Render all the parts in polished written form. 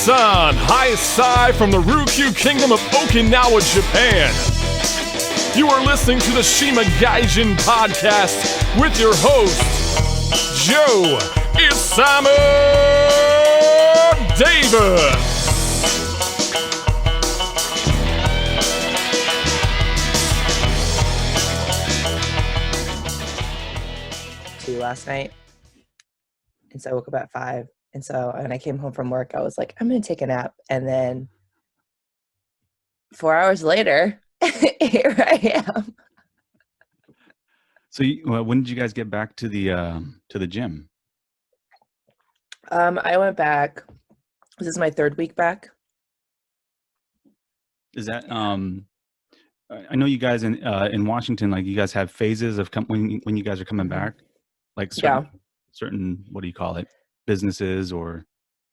Minasan, Hi-Sai from the Ryukyu Kingdom of Okinawa, Japan. You are listening to the Shima Gaijin podcast with your host, Joe Isamu Davis. Last night, and so I woke up at 5, and so when I came home from work I was like, I'm gonna take a nap, and then 4 hours later here I am. So when did you guys get back to the gym? I went back, this is my 3rd week back. Is that I know you guys in Washington, like, you guys have phases of when you guys are coming back, like certain, what do you call it, businesses or?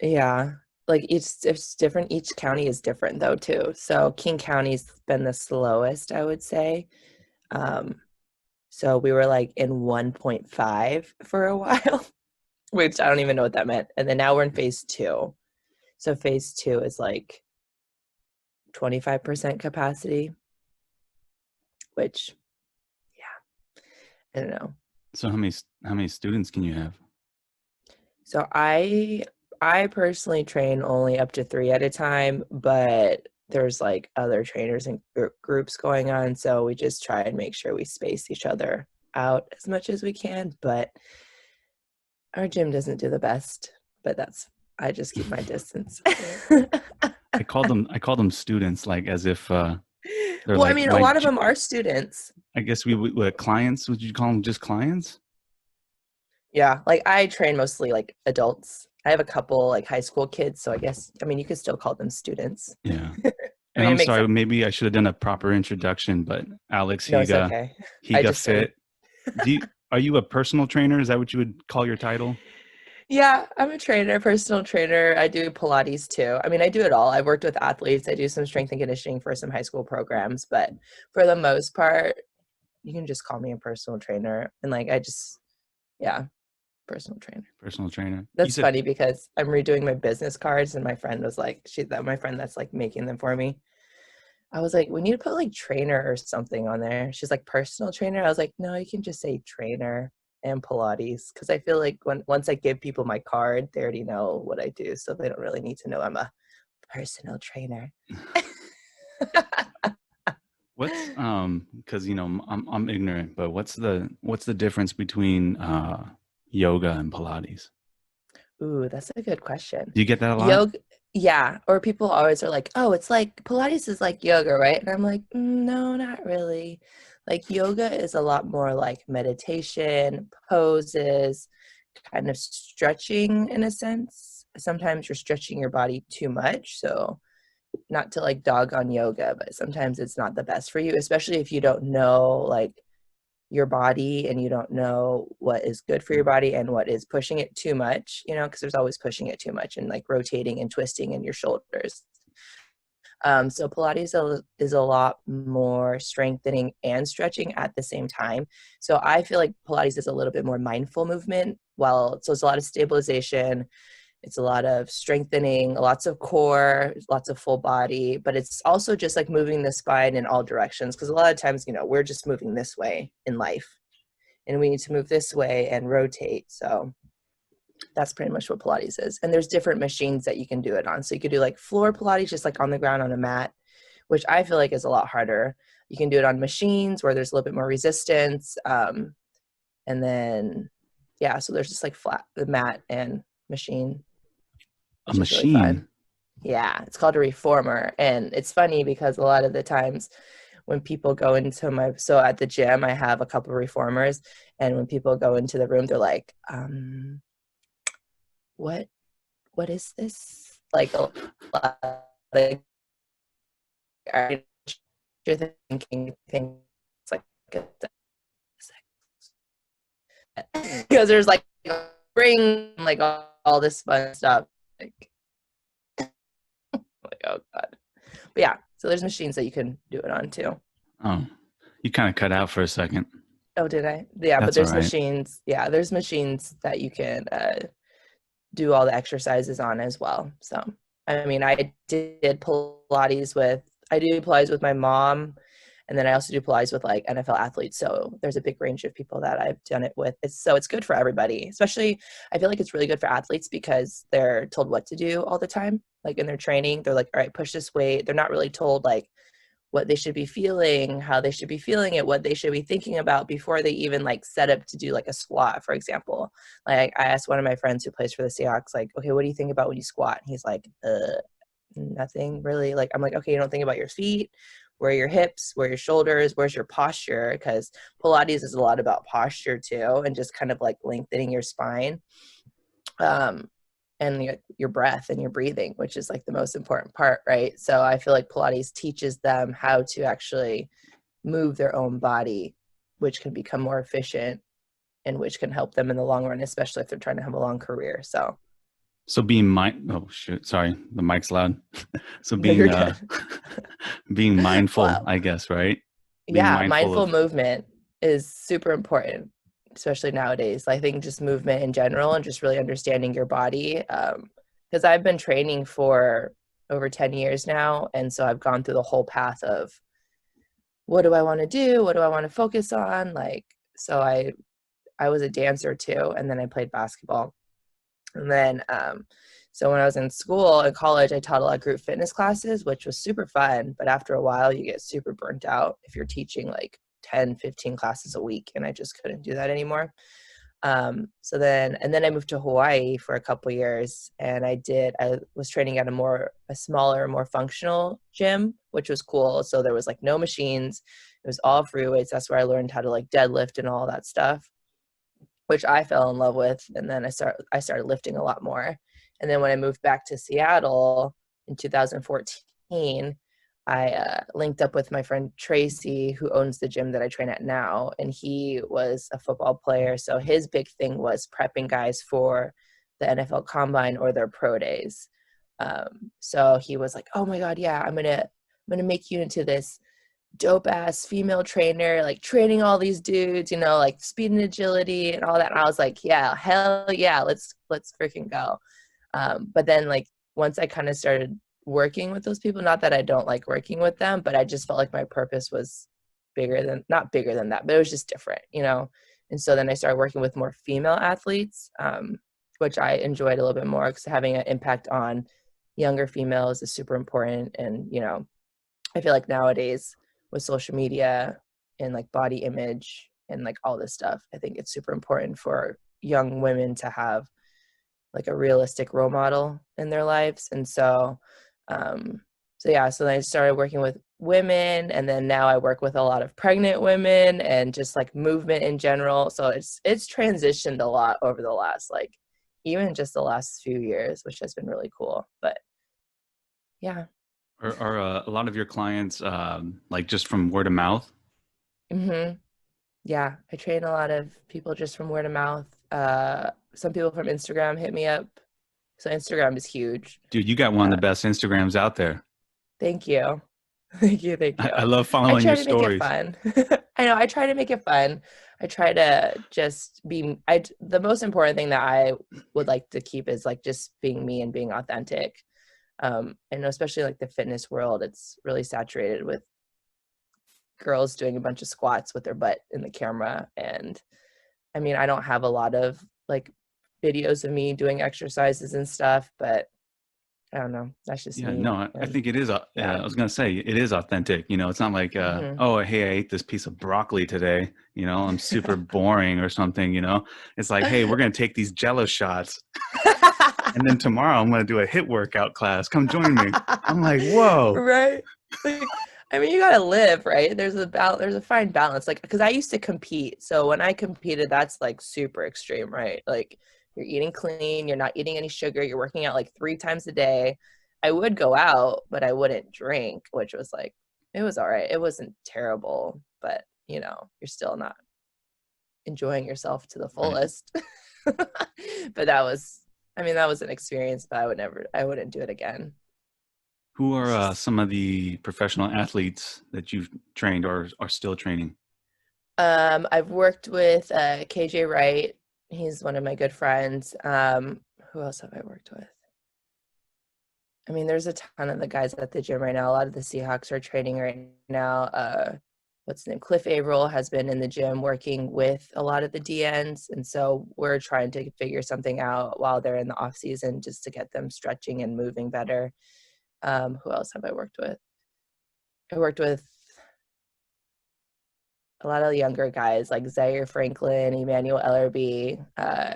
Yeah, like it's different. Each county is different though too. So King County's been the slowest, I would say. So we were like in 1.5 for a while, which I don't even know what that meant. And then now we're in phase 2. So phase 2 is like 25% capacity, which, yeah, I don't know. So how many students can you have? So I personally train only up to 3 at a time, but there's like other trainers and groups going on, so we just try and make sure we space each other out as much as we can. But our gym doesn't do the best, but I just keep my distance. I call them students, like, as if they're well, like, I mean, a lot of them are students. I guess we clients. Would you call them just clients? Yeah, like I train mostly like adults. I have a couple like high school kids, so I guess, I mean, you could still call them students. Yeah. I mean, I'm sorry, maybe I should have done a proper introduction, but Alex Higa, no, it's okay. Higa Fit. Are you a personal trainer? Is that what you would call your title? Yeah, I'm a trainer, personal trainer. I do Pilates too. I mean, I do it all. I've worked with athletes. I do some strength and conditioning for some high school programs, but for the most part, you can just call me a personal trainer. And like, personal trainer. Personal trainer. That's funny because I'm redoing my business cards, and my friend was like, my friend that's like making them for me. I was like, we need to put like trainer or something on there. She's like, personal trainer. I was like, no, you can just say trainer and Pilates, because I feel like once I give people my card, they already know what I do, so they don't really need to know I'm a personal trainer. What's because I'm ignorant, but what's the difference between yoga and Pilates? Ooh, that's a good question. Do you get that a lot? Yoga, yeah. Or people always are like, oh, it's like Pilates is like yoga, right? And I'm like, no, not really. Like yoga is a lot more like meditation, poses, kind of stretching in a sense. Sometimes you're stretching your body too much. So not to like dog on yoga, but sometimes it's not the best for you, especially if you don't know like your body and you don't know what is good for your body and what is pushing it too much, because there's always pushing it too much and like rotating and twisting in your shoulders. So Pilates is a lot more strengthening and stretching at the same time. So I feel like Pilates is a little bit more mindful movement. So it's a lot of stabilization. It's a lot of strengthening, lots of core, lots of full body, but it's also just like moving the spine in all directions. Because a lot of times, we're just moving this way in life and we need to move this way and rotate. So that's pretty much what Pilates is. And there's different machines that you can do it on. So you could do like floor Pilates, just like on the ground on a mat, which I feel like is a lot harder. You can do it on machines where there's a little bit more resistance. And then, so there's just like the mat and machine. A machine? Really, yeah, it's called a reformer. And it's funny because a lot of the times when people go into so at the gym, I have a couple of reformers. And when people go into the room, they're like, what is this? Like a lot of, are you thinking things like because there's like a ring, like all this fun stuff. Like, oh god. But yeah, so there's machines that you can do it on too. Oh, you kind of cut out for a second. Oh, did I? Yeah, That's but there's all right. machines. Yeah, there's machines that you can do all the exercises on as well. So I mean, I do Pilates with my mom, and then I also do Pilates with like NFL athletes. So there's a big range of people that I've done it with. It's good for everybody. Especially, I feel like it's really good for athletes because they're told what to do all the time. Like in their training, they're like, all right, push this weight. They're not really told like what they should be feeling, how they should be feeling it, what they should be thinking about before they even like set up to do like a squat, for example. Like I asked one of my friends who plays for the Seahawks, like, okay, what do you think about when you squat? And he's like, nothing really. Like, I'm like, okay, you don't think about your feet, where are your hips, where are your shoulders, where's your posture? Because Pilates is a lot about posture too, and just kind of like lengthening your spine. And your breath and your breathing, which is like the most important part, right? So I feel like Pilates teaches them how to actually move their own body, which can become more efficient and which can help them in the long run, especially if they're trying to have a long career. So being oh shoot, sorry, the mic's loud. So no, you're good. being mindful, Wow. I guess, right? Being Yeah, mindful movement is super important, especially nowadays. I think just movement in general and just really understanding your body. Because I've been training for over 10 years now. And so I've gone through the whole path of what do I want to do? What do I want to focus on? Like, so I was a dancer too. And then I played basketball. And then, so when I was in school, in college, I taught a lot of group fitness classes, which was super fun. But after a while, you get super burnt out if you're teaching like 10, 15 classes a week. And I just couldn't do that anymore. And then I moved to Hawaii for a couple years, and I was training at a smaller, more functional gym, which was cool. So there was like no machines. It was all free weights. That's where I learned how to like deadlift and all that stuff, which I fell in love with. And then I started lifting a lot more. And then when I moved back to Seattle in 2014, I linked up with my friend Tracy, who owns the gym that I train at now. And he was a football player. So his big thing was prepping guys for the NFL Combine or their pro days. So he was like, oh my God, yeah, I'm gonna make you into this dope ass female trainer, like training all these dudes, like speed and agility and all that. And I was like, yeah, hell yeah, let's freaking go. But then like once I kind of started working with those people, not that I don't like working with them, but I just felt like my purpose was not bigger than that, but it was just different, And so then I started working with more female athletes, which I enjoyed a little bit more because having an impact on younger females is super important. And, I feel like nowadays with social media and like body image and like all this stuff, I think it's super important for young women to have like a realistic role model in their lives. And so then I started working with women, and then now I work with a lot of pregnant women and just like movement in general. So it's transitioned a lot over the last, like even just the last few years, which has been really cool. But yeah. Are a lot of your clients like just from word of mouth? Mm-hmm. Yeah, I train a lot of people just from word of mouth. Some people from Instagram hit me up. So Instagram is huge. Dude, you got one of the best Instagrams out there. Thank you. Thank you. I love following your stories. I try to make it fun. I know, I try to make it fun. I try to just the most important thing that I would like to keep is like just being me and being authentic. And especially like the fitness world, it's really saturated with girls doing a bunch of squats with their butt in the camera. And I mean, I don't have a lot of like videos of me doing exercises and stuff, but I don't know. That's just me. No, I think it is. I was going to say it is authentic. It's not like, oh, hey, I ate this piece of broccoli today. I'm super boring or something, It's like, hey, we're going to take these Jello shots. And then tomorrow I'm going to do a HIIT workout class. Come join me. I'm like, whoa. Right. Like, I mean, you got to live, right? There's a fine balance. Like, because I used to compete. So when I competed, that's like super extreme, right? Like, you're eating clean, you're not eating any sugar, you're working out like 3 times a day. I would go out, but I wouldn't drink, which was like, it was all right. It wasn't terrible, but you're still not enjoying yourself to the fullest. Right. But that was an experience, but I wouldn't do it again. Who are some of the professional athletes that you've trained or are still training? I've worked with KJ Wright. He's one of my good friends. Who else have I worked with? I mean, there's a ton of the guys at the gym right now. A lot of the Seahawks are training right now. What's his name? Cliff Averill has been in the gym working with a lot of the DNs. And so we're trying to figure something out while they're in the off season just to get them stretching and moving better. Who else have I worked with? I worked with a lot of younger guys like Zaire Franklin, Emmanuel Ellerby.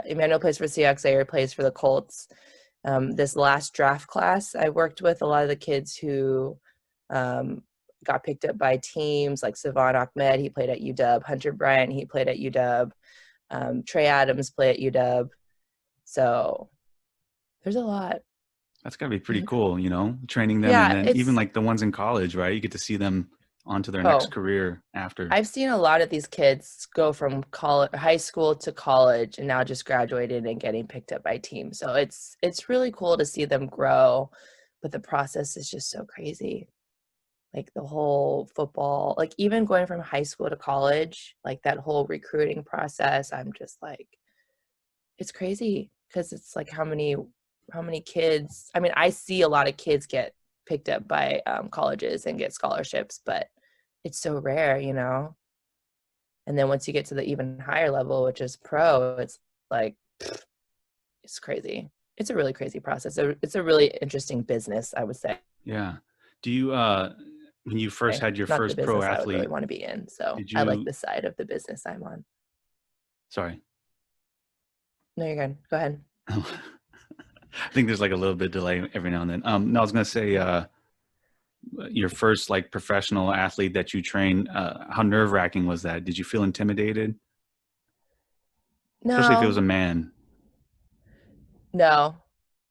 Emmanuel plays for Seahawks, Zaire plays for the Colts. This last draft class, I worked with a lot of the kids who got picked up by teams like Savon Ahmed, he played at UW. Hunter Bryant, he played at UW. Trey Adams played at UW. So there's a lot. That's gotta be pretty cool, you know, training them. Yeah, and then even like the ones in college, right? You get to see them onto their next career after. I've seen a lot of these kids go from high school to college and now just graduated and getting picked up by teams. So it's really cool to see them grow, but the process is just so crazy. Like the whole football, like even going from high school to college, like that whole recruiting process, I'm just like, it's crazy because it's like how many kids, I mean, I see a lot of kids get picked up by colleges and get scholarships, but it's so rare, you know? And then once you get to the even higher level, which is pro, it's like, it's crazy. It's a really crazy process. It's a really interesting business, I would say. Yeah. Do you, when you first had your first pro athlete, I would really want to be in. So I like the side of the business I'm on. Sorry. No, you're good. Go ahead. I think there's like a little bit delay every now and then. No, I was going to say, your first like professional athlete that you trained, how nerve-wracking was that? Did you feel intimidated? No. Especially if it was a man. No.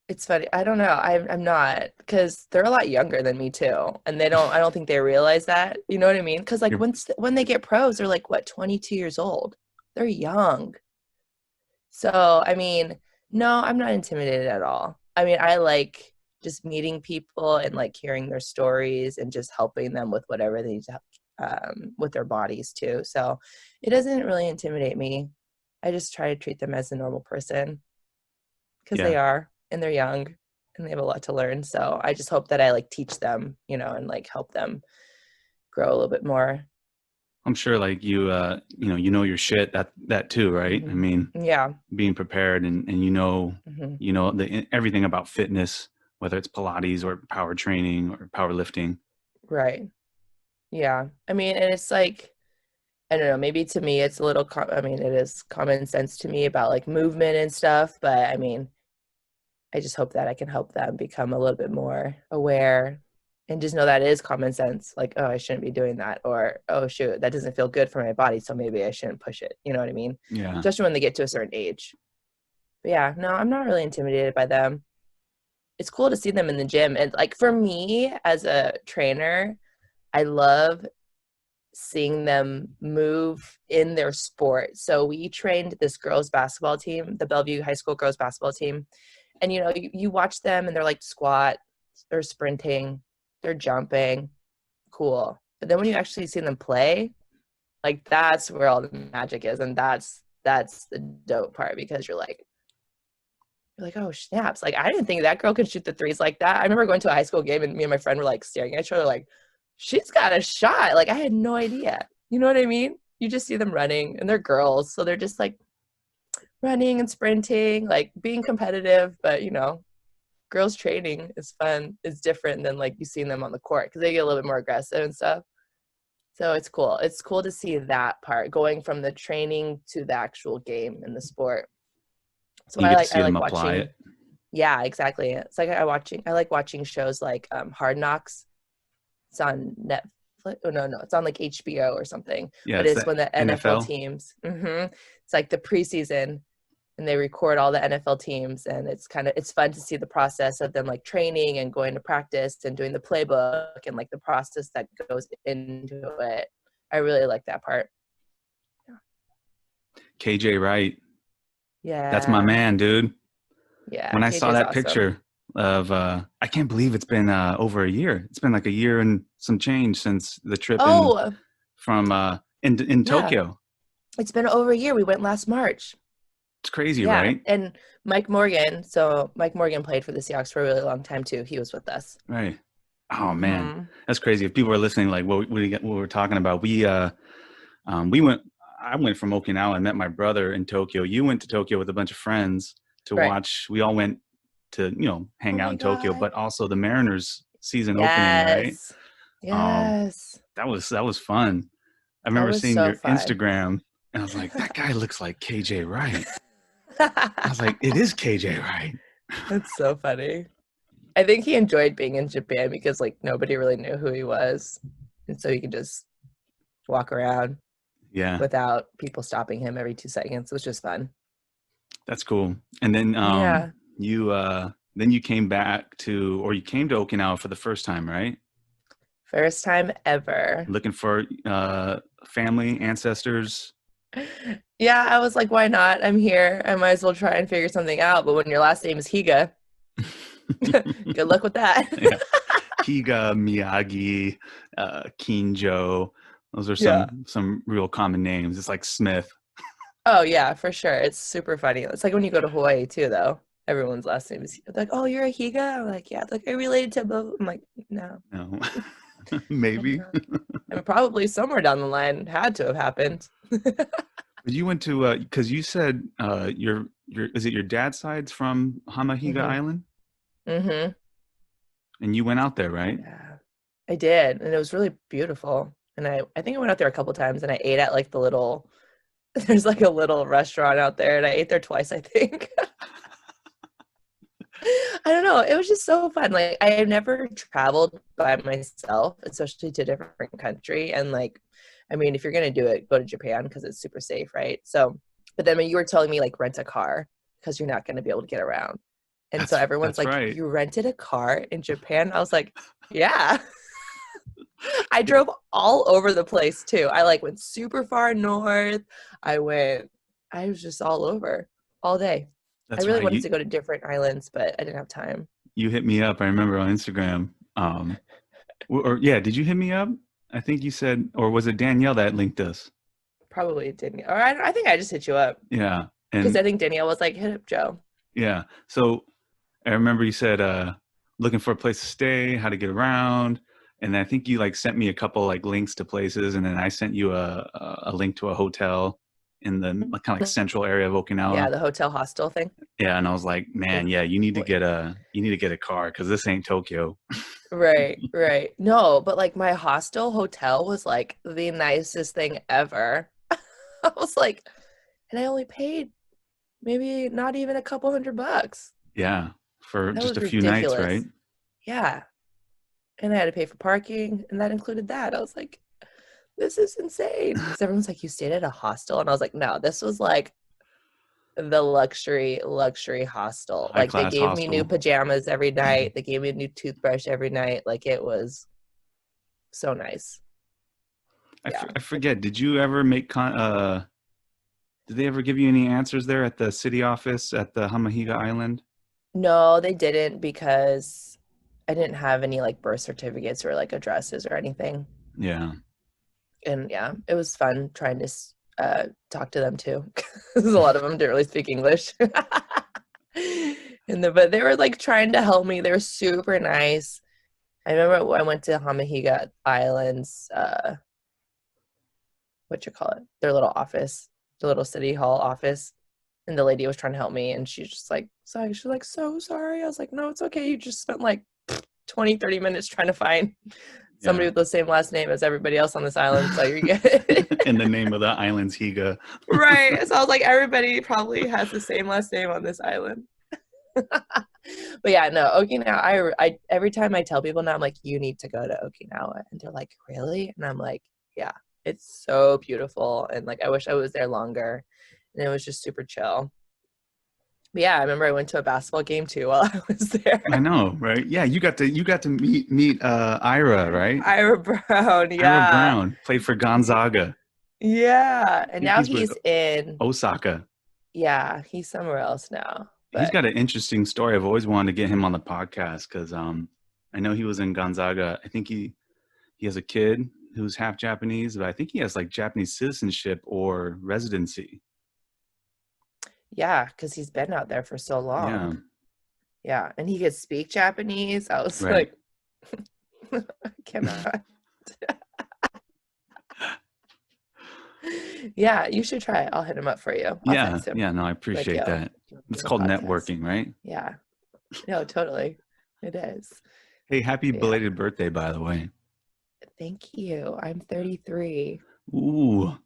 It's funny. I don't know. I'm not, because they're a lot younger than me too. And I don't think they realize that. You know what I mean? Because like when they get pros, they're like, what, 22 years old? They're young. So, I mean, no, I'm not intimidated at all. I mean, I like just meeting people and like hearing their stories and just helping them with whatever they need to with their bodies too. So it doesn't really intimidate me. I just try to treat them as a normal person because they are, and they're young and they have a lot to learn. So I just hope that I like teach them, you know, and like help them grow a little bit more. I'm sure like you know your shit, that too, right? Mm-hmm. I mean, yeah, being prepared and everything about fitness, whether it's Pilates or power training or powerlifting. Right. Yeah. I mean, and it's like, I don't know, maybe to me it's a little, it is common sense to me about like movement and stuff, but I mean, I just hope that I can help them become a little bit more aware and just know that it is common sense. Like, oh, I shouldn't be doing that. Or, oh, shoot, that doesn't feel good for my body. So maybe I shouldn't push it. You know what I mean? Yeah. Especially when they get to a certain age. But yeah, no, I'm not really intimidated by them. It's cool to see them in the gym. And like for me as a trainer, I love seeing them move in their sport. So we trained this girls basketball team, the Bellevue High School girls basketball team. And, you know, you watch them and they're like squat, they're sprinting, they're jumping. Cool. But then when you actually see them play, like that's where all the magic is. And that's the dope part, because you're like, oh, snaps. Like, I didn't think that girl could shoot the threes like that. I remember going to a high school game and me and my friend were like staring at each other like, she's got a shot. Like, I had no idea. You know what I mean? You just see them running, and they're girls. So they're just like running and sprinting, like being competitive. But, you know, girls training is fun. It's different than like you seeing them on the court, because they get a little bit more aggressive and stuff. So it's cool. It's cool to see that part, going from the training to the actual game in the sport. So I like watching it. Yeah, exactly. It's like I like watching shows like Hard Knocks. It's on Netflix. Oh no, it's on like HBO or something. Yeah, but it's when the NFL teams. It's like the preseason, and they record all the NFL teams, and it's fun to see the process of them like training and going to practice and doing the playbook and like the process that goes into it. I really like that part. Yeah. KJ Wright. Yeah. That's my man, dude. Yeah. When I saw that picture of, I can't believe it's been over a year. It's been like a year and some change since the trip in Tokyo. It's been over a year. We went last March. It's crazy, Yeah, right? and Mike Morgan. So Mike Morgan played for the Seahawks for a really long time too. He was with us. Right. Oh man, Hmm. that's crazy. If people are listening, like what we're talking about, we went. I went from Okinawa and met my brother in Tokyo. You went to Tokyo with a bunch of friends to Right. watch. We all went to Oh hang out my in Tokyo, God. but also the Mariners season opening, right? Yes. Um, Yes. that was fun. I That remember was seeing so your fun. Instagram, and I was like, that guy looks like KJ Wright. I was like, it is KJ Wright. That's so funny. I think he enjoyed being in Japan because like nobody really knew who he was. And so he could just walk around Yeah, without people stopping him every 2 seconds. It was just fun. that's cool. And then Yeah. you came back to, or you came to Okinawa for the first time, right? First time ever. Looking for family, ancestors. Yeah, I was like, why not? I'm here. I might as well try and figure something out. But when your last name is Higa, good luck with that. Yeah. Higa, Miyagi, Kinjo. Those are Yeah. some real common names. It's like Smith. Oh yeah, for sure. It's super funny. It's like when you go to Hawaii too, though. Everyone's last name is like, oh, you're a Higa? I'm like, yeah. They're like, are you related to both? I'm like, no. No, I'm maybe. not. I mean, probably somewhere down the line had to have happened. But you went to because you said your is it your dad's side's from Hamahiga Hmm. Island, Hmm. and you went out there, right? Yeah, I did, and it was really beautiful. And I think I went out there a couple times, and I ate at like the little. There's like a little restaurant out there, and I ate there twice, I think. I don't know. It was just so fun. Like I have never traveled by myself, especially to a different country. And like, I mean, if you're gonna do it, go to Japan because it's super safe, right? So, but then when you were telling me like rent a car because you're not gonna be able to get around, and so everyone's That's like, right. you rented a car in Japan? I was like, yeah. I drove all over the place too. I like went super far north. I was just all over all day. I That's really right. wanted to go to different islands, but I didn't have time. You hit me up. I remember on Instagram. Or yeah, did you hit me up? I think you said, or was it Danielle that linked us? Probably didn't. Or I think I just hit you up Yeah, because and I think Danielle was like, hit up Joe. yeah. So I remember you said looking for a place to stay, how to get around, and I think you like sent me a couple like links to places, and then I sent you a link to a hotel in the kind of like central area of Yeah, Okinawa. the hotel hostel thing. Yeah, and I was like, man, yeah, you need to get a car because this ain't Tokyo. Right, right. No, but like my hostel hotel was like the nicest thing ever. I was like, and I only paid maybe not even a couple $100. Yeah, for That just was a few nights, right? ridiculous. Yeah. And I had to pay for parking, and that included that. I was like, this is insane. Because everyone's like, you stayed at a hostel? And I was like, no, this was like the luxury hostel. High Like they class gave me new hostel. pajamas every night. They gave me a new toothbrush every night. Like it was so nice. Yeah. I forget. Did you ever make did they ever give you any answers there at the city office at the Hamahiga Island? No, they didn't because I didn't have any like birth certificates or like addresses or anything. Yeah. And yeah, it was fun trying to talk to them too, because a lot of them didn't really speak English. But they were like trying to help me. They were super nice. I remember I went to Hamahiga Islands, what you call it, their little office, the little city hall office, and the lady was trying to help me, and she's just like, sorry. She's like, so sorry. I was like, no, it's okay. You just spent like 20, 30 minutes trying to find somebody with the same last name as everybody else on this island, so you're good. And the name of the island's Higa. Right. So I was like, everybody probably has the same last name on this island. But yeah, no, Okinawa, I every time I tell people now, I'm like, you need to go to Okinawa. And they're like, really? And I'm like, yeah, it's so beautiful. And like, I wish I was there longer. And it was just super chill. But yeah, I remember I went to a basketball game too while I was there. I know, right? Yeah, you got to meet Ira, right? Ira Brown, Ira yeah. Brown played for Gonzaga. Yeah. And now He's with he's in, Osaka. yeah, he's somewhere else now. He's But got an interesting story. I've always wanted to get him on the podcast because I know he was in Gonzaga. I think he has a kid who's half Japanese, but I think he has like Japanese citizenship or residency. Yeah, because he's been out there for so Yeah. long. Yeah, and he could speak Japanese. I was Right. like, I cannot. Yeah, you should try it. I'll hit him up for you. I'll text him. Yeah. No, I Like, appreciate yo, that. do you want to It's do a called podcast? networking, right? Yeah. No, totally. It is. Hey, happy Yeah. belated birthday, by the way. Thank you. I'm 33. Ooh,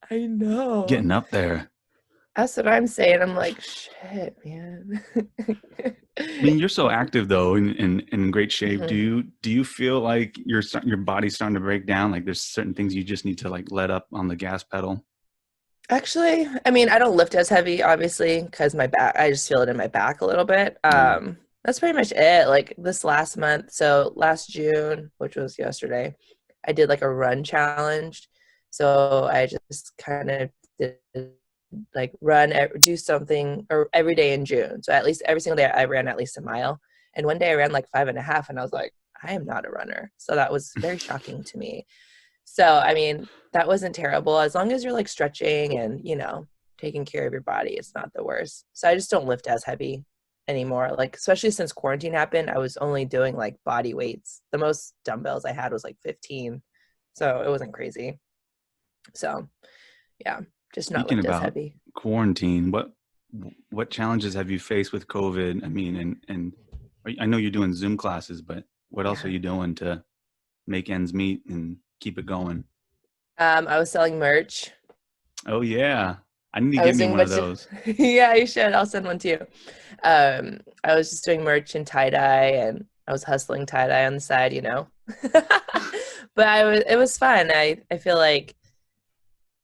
I know. getting up there. That's what I'm saying. I'm like, shit, man. I mean, you're so active though, and in great shape. Mhm. Do you feel like your body's starting to break down? Like there's certain things you just need to like let up on the gas pedal? Actually, I mean, I don't lift as heavy, obviously, because my back, I just feel it in my back a little bit. Yeah. That's pretty much it. Like this last month, so last June, which was yesterday, I did like a run challenge. So I just kind of did like do something or every day in June. So at least every single day I ran at least a mile. And one day I ran like 5.5 and I was like, I am not a runner. So that was very shocking to me. So, I mean, that wasn't terrible. As long as you're like stretching and, taking care of your body, it's not the worst. So I just don't lift as heavy anymore. Like, especially since quarantine happened, I was only doing like body weights. The most dumbbells I had was like 15. So it wasn't crazy. So, yeah, just not Speaking lift as about heavy. quarantine, what challenges have you faced with COVID? I mean, and I know you're doing Zoom classes, but what else are Yeah. you doing to make ends meet and keep it going? I was selling merch. Oh yeah, I need to I get was me doing a one of bunch of, those. yeah, you should. I'll send one to you. I was just doing merch and tie-dye and I was hustling tie-dye on the side. But it was fun. I feel like,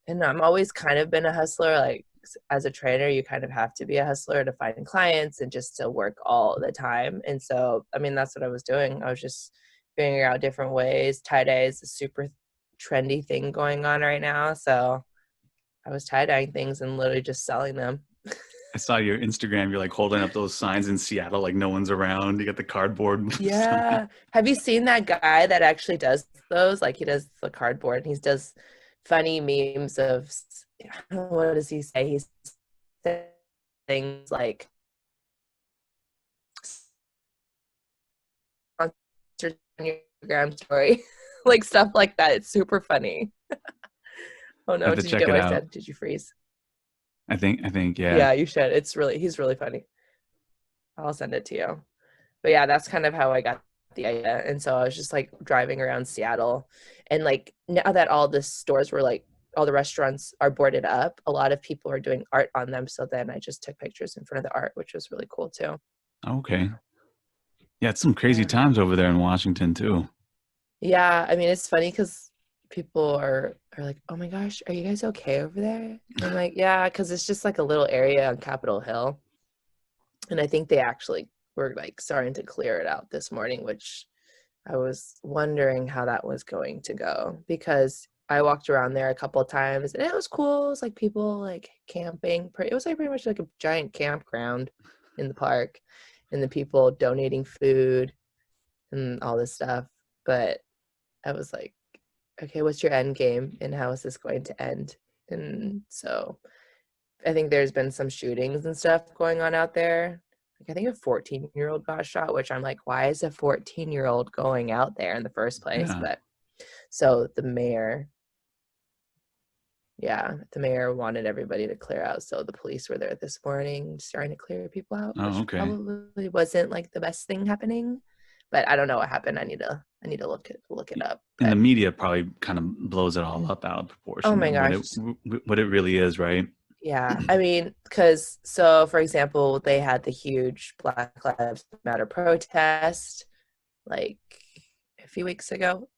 and I'm always kind of been a hustler. Like as a trainer, you kind of have to be a hustler to find clients and just to work all the time. And so, I mean, that's what I was doing. I was just figuring out different ways. Tie-dye is a super trendy thing going on right now. So I was tie-dyeing things and literally just selling them. I saw your Instagram. You're like holding up those signs in Seattle, like no one's around. You got the cardboard sign. Yeah. Have you seen that guy that actually does those? Like he does the cardboard and he does funny memes of, what does he say? He says things like on your Instagram story, like stuff like that. It's super funny. Oh I no, have to did you check get it what I out. said? Did you freeze? Yeah. Yeah, you should. He's really funny. I'll send it to you. But yeah, that's kind of how I got the idea. And so I was just like driving around Seattle, and like now that all the stores were like, all the restaurants are boarded up, a lot of people are doing art on them. So then I just took pictures in front of the art, which was really cool too. Okay. Yeah, it's some crazy Yeah. times over there in Washington too. Yeah. I mean, it's funny because people are like, oh my gosh, are you guys okay over there? And I'm like, yeah, because it's just like a little area on Capitol Hill. And I think they actually were like starting to clear it out this morning, which I was wondering how that was going to go, because I walked around there a couple of times and it was cool. It was like people like camping. It was like pretty much like a giant campground in the park, and the people donating food and all this stuff. But I was like, okay, what's your end game and how is this going to end? And so I think there's been some shootings and stuff going on out there. Like I think a 14-year-old got shot, which I'm like, why is a 14-year-old going out there in the first place? Yeah. But so the mayor wanted everybody to clear out. So the police were there this morning starting to clear people out, Oh, which okay. probably wasn't like the best thing happening. But I don't know what happened. I need to look it up. And the But media probably kind of blows it all up out of oh proportion my of gosh. what it really is, right? Yeah, I mean, because so for example, they had the huge Black Lives Matter protest like a few weeks ago,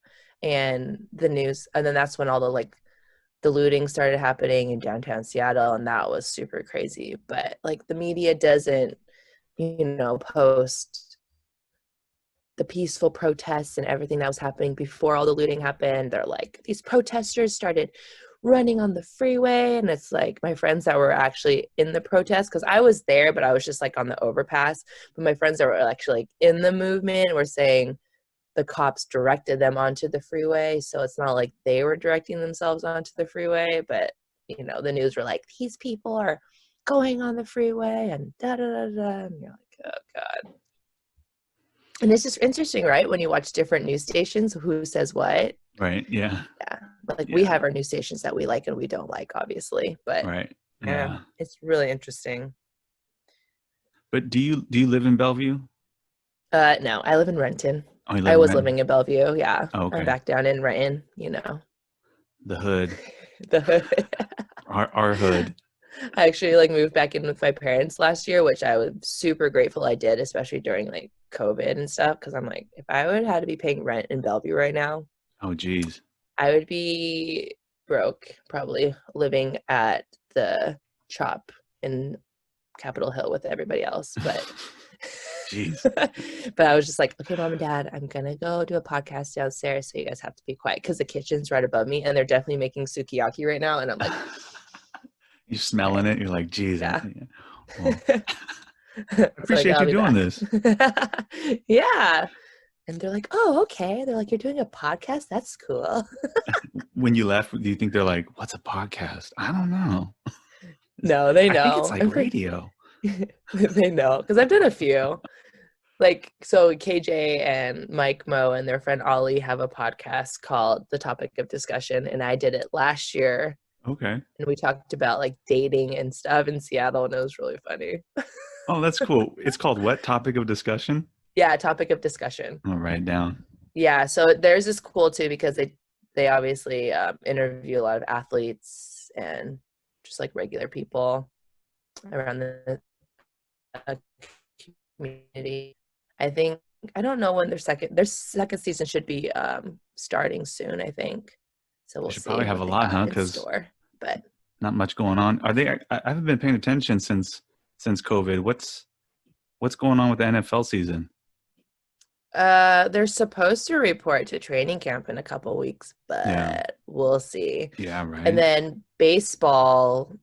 and the news, and then that's when all the looting started happening in downtown Seattle, and that was super crazy. But like the media doesn't, post the peaceful protests and everything that was happening before all the looting happened. They're like, these protesters started running on the freeway, and it's like my friends that were actually in the protest, because I was there but I was just like on the overpass, but my friends that were actually like in the movement were saying the cops directed them onto the freeway, so it's not like they were directing themselves onto the freeway. But the news were like, these people are going on the freeway and da da da da. And you're like, oh God. And it's just interesting, right? When you watch different news stations, who says what. Right. Yeah. Yeah. Like we have our news stations that we like and we don't like, obviously. But right. yeah, it's really interesting. But do you live in Bellevue? No, I live in Renton. Oh, you live I in was Renton? living in Bellevue. Yeah. Oh, okay. I'm back down in Renton, you know. The hood. The hood. Our hood. I actually like moved back in with my parents last year, which I was super grateful I did, especially during like COVID and stuff. Cause I'm like, if I would have to be paying rent in Bellevue right now, oh geez, I would be broke, probably living at the Chop in Capitol Hill with everybody else. But jeez. But I was just like, okay, mom and dad, I'm gonna go do a podcast downstairs, so you guys have to be quiet because the kitchen's right above me and they're definitely making sukiyaki right now. And I'm like, you're smelling it. You're like, geez. Yeah. Well, I appreciate you doing this. Yeah. And they're like, oh, okay. They're like, you're doing a podcast? That's cool. When you left, do you think they're like, what's a podcast? I don't know. No, they know. I think it's like radio. They know. Because I've done a few. Like, so KJ and Mike Mo and their friend Ollie have a podcast called The Topic of Discussion. And I did it last year. Okay. And we talked about like dating and stuff in Seattle. And it was really funny. Oh, that's cool. It's called what? Topic of Discussion? Yeah, Topic of Discussion. I'll write it down. Yeah, so theirs is cool too because they obviously interview a lot of athletes and just like regular people around the community. I don't know when their second season should be starting soon, I think. So we'll should see. Probably have a lot, huh? Because but not much going on. I haven't been paying attention since COVID. What's going on with the NFL season? They're supposed to report to training camp in a couple weeks, but we'll see. Yeah, right. And then baseball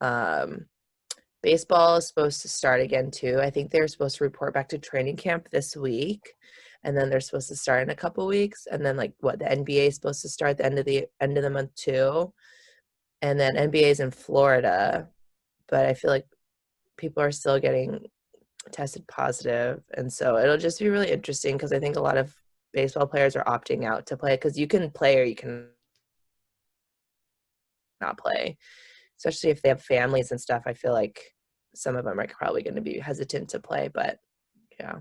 is supposed to start again too. I think they're supposed to report back to training camp this week, and then they're supposed to start in a couple weeks. And then the NBA is supposed to start at the end of the month too. And then NBA is in Florida, but I feel like people are still getting tested positive, and so it'll just be really interesting because I think a lot of baseball players are opting out to play because you can play or you can not play, especially if they have families and stuff. I feel like some of them are probably going to be hesitant to play, but yeah,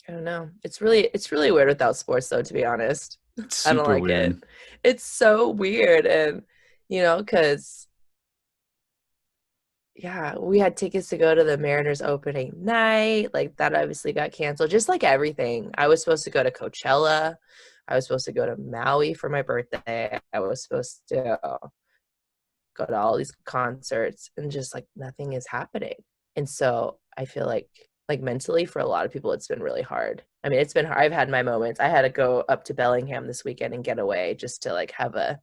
I don't know. It's really weird without sports though, to be honest. It's I don't like weird. it. It's so weird, and because we had tickets to go to the Mariners opening night. Like that obviously got canceled, just like everything. I was supposed to go to Coachella. I was supposed to go to Maui for my birthday. I was supposed to go to all these concerts, and just like nothing is happening. And so I feel like mentally for a lot of people, it's been really hard. I mean, it's been hard. I've had my moments. I had to go up to Bellingham this weekend and get away just to like have a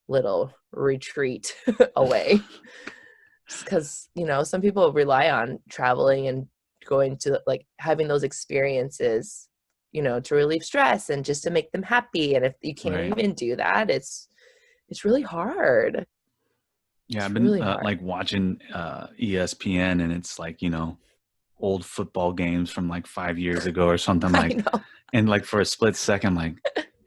little retreat away. Because some people rely on traveling and going to like having those experiences to relieve stress and just to make them happy, and if you can't even do that, it's really hard. I've been really like watching ESPN, and it's like old football games from like 5 years ago or something, like, and like for a split second, like,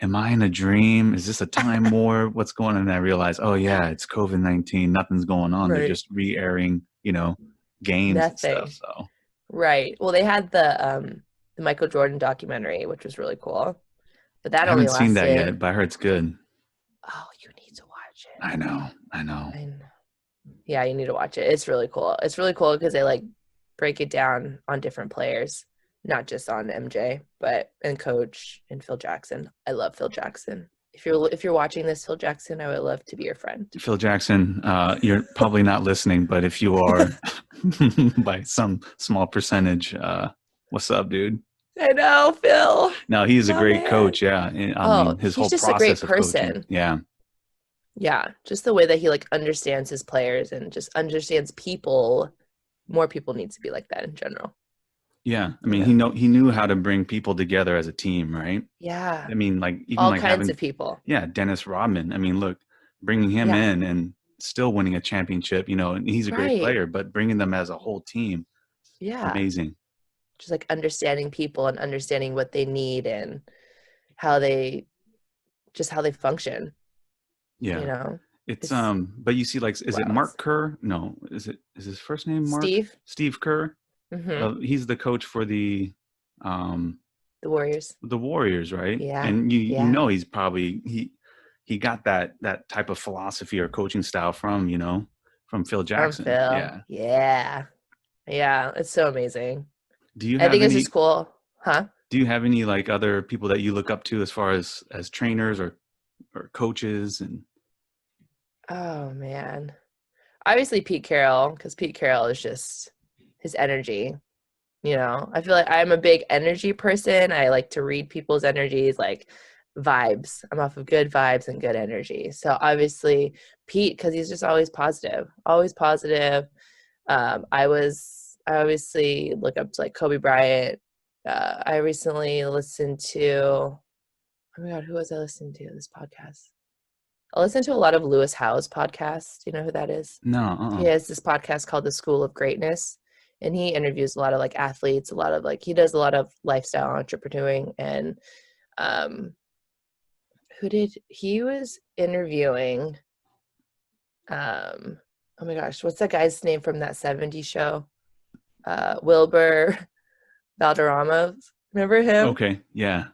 am I in a dream? Is this a time war? What's going on? And I realized, oh yeah, it's COVID-19. Nothing's going on. They're just re-airing, games and stuff. So right. Well, they had the Michael Jordan documentary, which was really cool. But that I only haven't seen that yet, but I heard it's good. Oh, you need to watch it. I know. Yeah, you need to watch it. It's really cool. It's really cool because they like break it down on different players. Not just on MJ, and Coach and Phil Jackson. I love Phil Jackson. If you're watching this, Phil Jackson, I would love to be your friend. Phil Jackson, you're probably not listening, but if you are, by some small percentage, what's up, dude? I know, Phil. No, he's a great coach. Yeah, I mean, his whole just process a great person. Of coaching. Yeah, just the way that he like understands his players and just understands people. More people need to be like that in general. Yeah, I mean, he knew how to bring people together as a team, right? Yeah. I mean, like even all like kinds of people. Yeah, Dennis Rodman. I mean, look, bringing him in and still winning a championship, you know, and he's a great player, but bringing them as a whole team. Yeah. Amazing. Just like understanding people and understanding what they need and how they function. Yeah. You know, it's but you see, like, is it Mark Kerr? No, is his first name Mark? Steve Kerr. He's the coach for the Warriors, right? Yeah. And you know, he's probably he got that type of philosophy or coaching style from, you know, from Phil Jackson. Yeah, it's so amazing. I think it's just cool. Do you have any like other people that you look up to as far as trainers or coaches? And oh man, obviously Pete Carroll, because Pete Carroll is just his energy. You know, I feel like I'm a big energy person. I like to read people's energies, like vibes. I'm off of good vibes and good energy. So obviously Pete, because he's just always positive. I obviously look up to like Kobe Bryant. I recently listened to, oh my God, who was I listening to this podcast? I listen to a lot of Lewis Howes podcasts. Do you know who that is? No. He has this podcast called The School of Greatness, and he interviews a lot of like athletes, a lot of like, he does a lot of lifestyle entrepreneuring. And he was interviewing, oh my gosh, what's that guy's name from that 70s show? Wilbur Valderrama. Remember him? Okay. Yeah.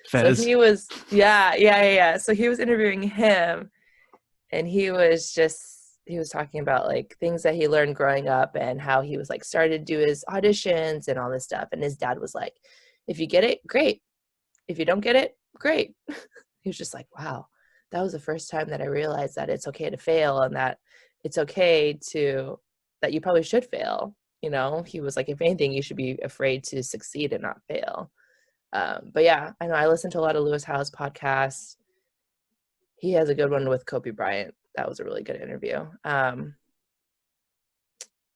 Fez. So he was, so he was interviewing him, and he was talking about like things that he learned growing up and how he was like started to do his auditions and all this stuff. And his dad was like, if you get it, great. If you don't get it, great. He was just like, wow, that was the first time that I realized that it's okay to fail, and that it's okay that you probably should fail. You know, he was like, if anything, you should be afraid to succeed and not fail. But yeah, I know I listen to a lot of Lewis Howes podcasts. He has a good one with Kobe Bryant. That was a really good interview. But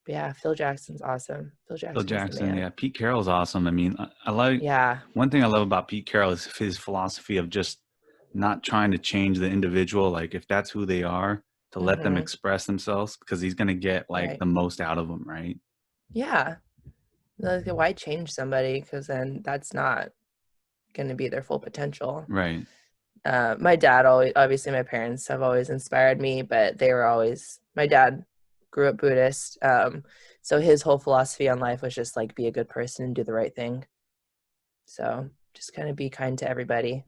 yeah, Phil Jackson's awesome. Phil Jackson, yeah. Pete Carroll's awesome. I mean, I like. Yeah. One thing I love about Pete Carroll is his philosophy of just not trying to change the individual. Like, if that's who they are, to let them express themselves, because he's gonna get like the most out of them, right? Yeah. Like, why change somebody? Because then that's not going to be their full potential. Right. My dad obviously my parents have always inspired me, but my dad grew up Buddhist. So his whole philosophy on life was just like, be a good person and do the right thing. So just kind of be kind to everybody.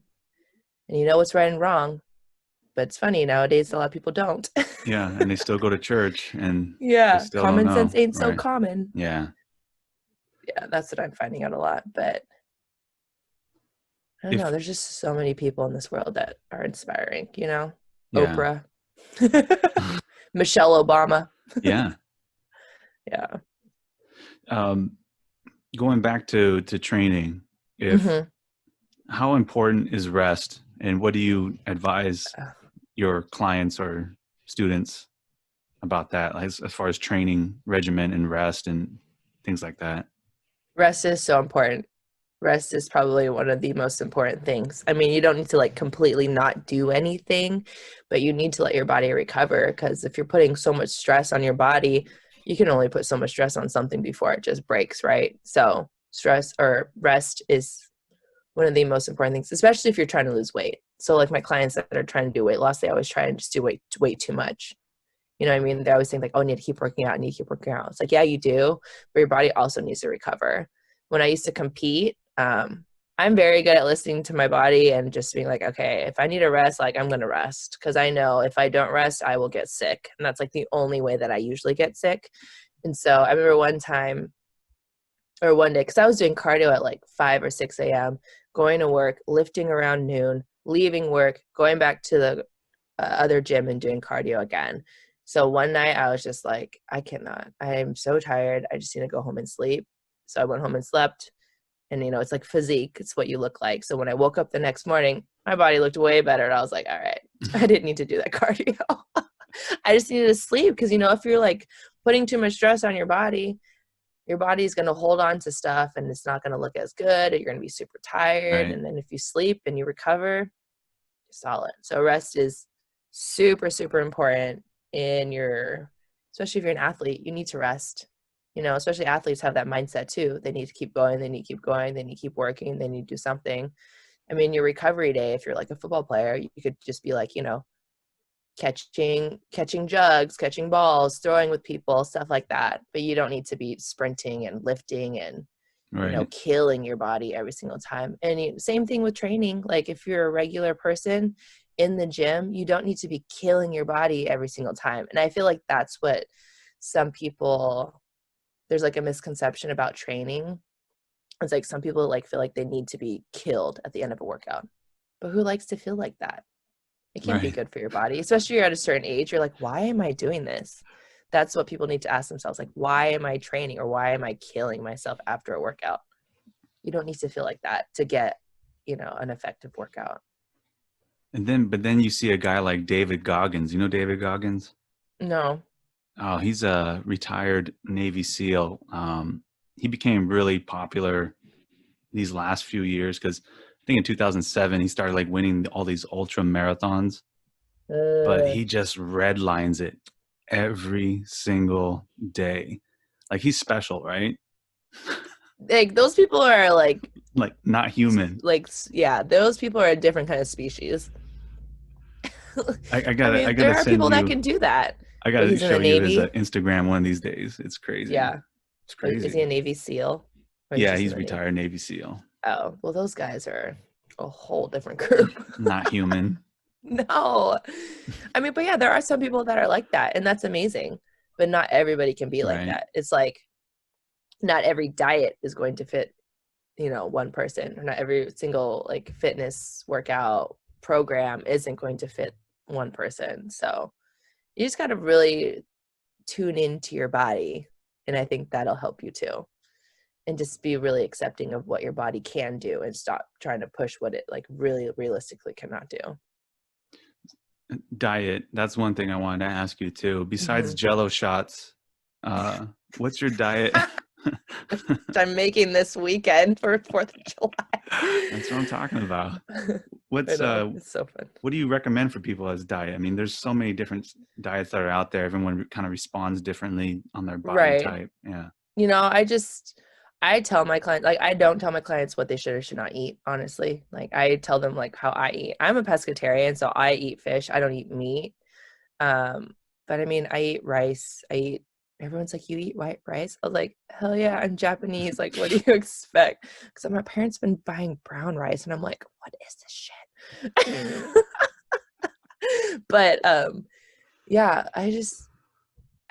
And you know what's right and wrong. But it's funny, nowadays a lot of people don't. Yeah, and they still go to church, and common sense ain't so common. Yeah, that's what I'm finding out a lot. But I don't know, there's just so many people in this world that are inspiring, you know? Oprah, Michelle Obama. Yeah. Going back to training, how important is rest, and what do you advise your clients or students about that, as far as training regimen and rest and things like that? Rest is so important. Rest is probably one of the most important things. I mean, you don't need to like completely not do anything, but you need to let your body recover, because if you're putting so much stress on your body, you can only put so much stress on something before it just breaks, right? So rest is one of the most important things, especially if you're trying to lose weight. So like my clients that are trying to do weight loss, they always try and just do way too much. You know what I mean? They always think like, oh, I need to keep working out. It's like, yeah, you do, but your body also needs to recover. When I used to compete, I'm very good at listening to my body and just being like, okay, if I need a rest, like I'm going to rest, because I know if I don't rest, I will get sick. And that's like the only way that I usually get sick. And so I remember one day, because I was doing cardio at like 5 or 6 a.m., going to work, lifting around noon, leaving work, going back to the other gym and doing cardio again. So one night I was just like, I cannot. I am so tired. I just need to go home and sleep. So I went home and slept. And, you know, it's like physique. It's what you look like. So when I woke up the next morning, my body looked way better. And I was like, all right, I didn't need to do that cardio. I just needed to sleep, because, you know, if you're like putting too much stress on your body's going to hold on to stuff, and it's not going to look as good. Or you're going to be super tired. Right. And then if you sleep and you recover, you're solid. So rest is super, super important. especially if you're an athlete, you need to rest. Especially athletes have that mindset too. They need to keep going. They need to keep going. They need to keep working. They need to do something. I mean, your recovery day, if you're like a football player, you could just be like, catching jugs, catching balls, throwing with people, stuff like that. But you don't need to be sprinting and lifting and, killing your body every single time. And same thing with training. Like if you're a regular person in the gym, you don't need to be killing your body every single time. And I feel like that's what some people, there's like a misconception about training. It's like some people like feel like they need to be killed at the end of a workout. But who likes to feel like that? It can't be good for your body, especially you're at a certain age. You're like, why am I doing this? That's what people need to ask themselves. Like, why am I training or why am I killing myself after a workout? You don't need to feel like that to get, an effective workout. But then you see a guy like David Goggins. You know David Goggins? No. Oh, he's a retired Navy SEAL. He became really popular these last few years because I think in 2007 he started like winning all these ultra marathons. But he just red lines it every single day. Like he's special, right? Like those people are like not human. Like, yeah, those people are a different kind of species. I gotta there are people you, that can do that. I gotta show you his Instagram one of these days. It's crazy. Yeah, it's crazy. Is he a Navy SEAL? Yeah, he's retired Navy SEAL. Oh, well, those guys are a whole different group. Not human. No, but yeah, there are some people that are like that, and that's amazing. But not everybody can be like that. It's like not every diet is going to fit, one person, or not every single like fitness workout program isn't going to fit one person. So you just got to really tune into your body, and I think that'll help you too. And just be really accepting of what your body can do and stop trying to push what it like really realistically cannot do. Diet. That's one thing I wanted to ask you too. Besides Jello shots, what's your diet? I'm making this weekend for 4th of July. That's what I'm talking about. It's so fun. What do you recommend for people as diet? I mean, there's so many different diets that are out there. Everyone kind of responds differently on their body type. Yeah. I tell my clients, like, I don't tell my clients what they should or should not eat, honestly. Like, I tell them, like, how I eat. I'm a pescatarian, so I eat fish. I don't eat meat. But, I eat rice. Everyone's like, you eat white rice? I was like, hell yeah, I'm Japanese. Like, what do you expect? Because my parents been buying brown rice, and I'm like, what is this shit? But, yeah,